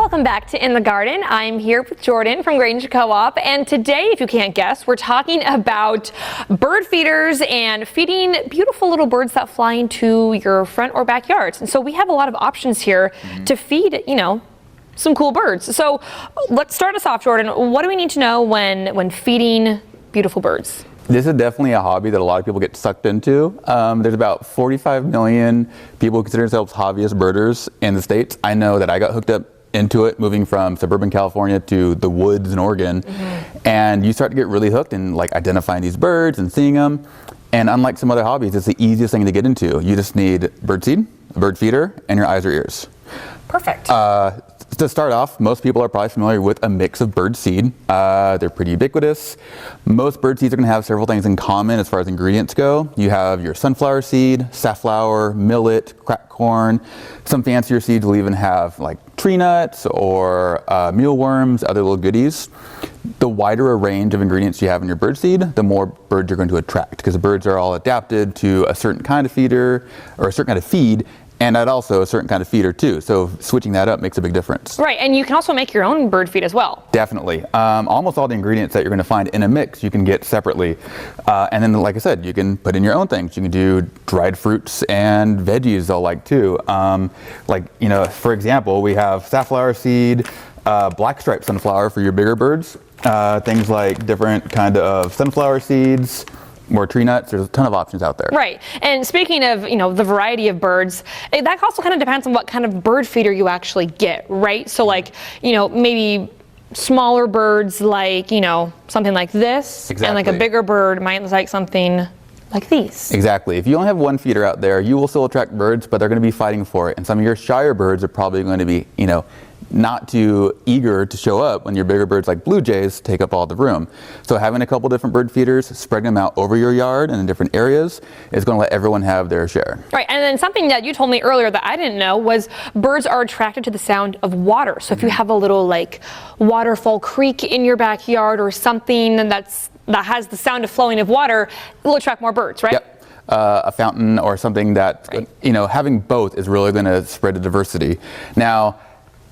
Welcome back to In the Garden. I'm here with Jordan from Grange Co-op, and today, if you can't guess, we're talking about bird feeders and feeding beautiful little birds that fly into your front or backyards. And so we have a lot of options here to feed, some cool birds. So let's start us off, Jordan. What do we need to know when feeding beautiful birds? This is definitely a hobby that a lot of people get sucked into. There's about 45 million people who consider themselves hobbyist birders in the States. I know that I got hooked up into it moving from suburban California to the woods in Oregon. And you start to get really hooked in identifying these birds and seeing them. And unlike some other hobbies, it's the easiest thing to get into. You just need bird seed, a bird feeder, and your eyes or ears. Perfect. To start off, most people are probably familiar with a mix of bird seed. They're pretty ubiquitous. Most bird seeds are going to have several things in common as far as ingredients go. You have your sunflower seed, safflower, millet, cracked corn. Some fancier seeds will even have tree nuts or mealworms, other little goodies. The wider a range of ingredients you have in your bird seed, the more birds you're going to attract, because the birds are all adapted to a certain kind of feeder or a certain kind of feed, and also a certain kind of feeder too. So switching that up makes a big difference. Right, and you can also make your own bird feed as well. Definitely. Almost all the ingredients that you're going to find in a mix you can get separately. And then, like I said, you can put in your own things. You can do dried fruits and veggies they'll like too. For example, we have safflower seed, black striped sunflower for your bigger birds. Things like different kind of sunflower seeds, more tree nuts. There's a ton of options out there. Right. And speaking of, the variety of birds, that also kind of depends on what kind of bird feeder you actually get, right? So maybe smaller birds something like this. Exactly. And a bigger bird might like something like these. Exactly. If you only have one feeder out there, you will still attract birds, but they're going to be fighting for it. And some of your shyer birds are probably going to be, not too eager to show up when your bigger birds like blue jays take up all the room. So having a couple different bird feeders, spreading them out over your yard and in different areas is going to let everyone have their share. Right, and then something that you told me earlier that I didn't know was birds are attracted to the sound of water. So if you have a little waterfall creek in your backyard or something that has the sound of flowing of water, it'll attract more birds, right? Yep. A fountain or something that, having both is really going to spread the diversity. Now,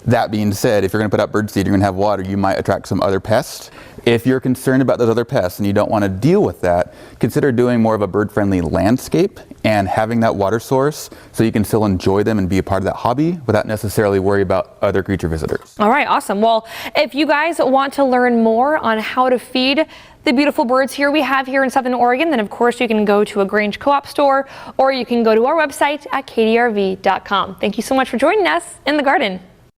that being said, if you're going to put out bird seed, you're going to have water, you might attract some other pests. If you're concerned about those other pests and you don't want to deal with that, consider doing more of a bird-friendly landscape and having that water source so you can still enjoy them and be a part of that hobby without necessarily worry about other creature visitors. All right, awesome. Well, if you guys want to learn more on how to feed the beautiful birds here we have here in Southern Oregon, then of course you can go to a Grange Co-op store or you can go to our website at kdrv.com. Thank you so much for joining us in the garden.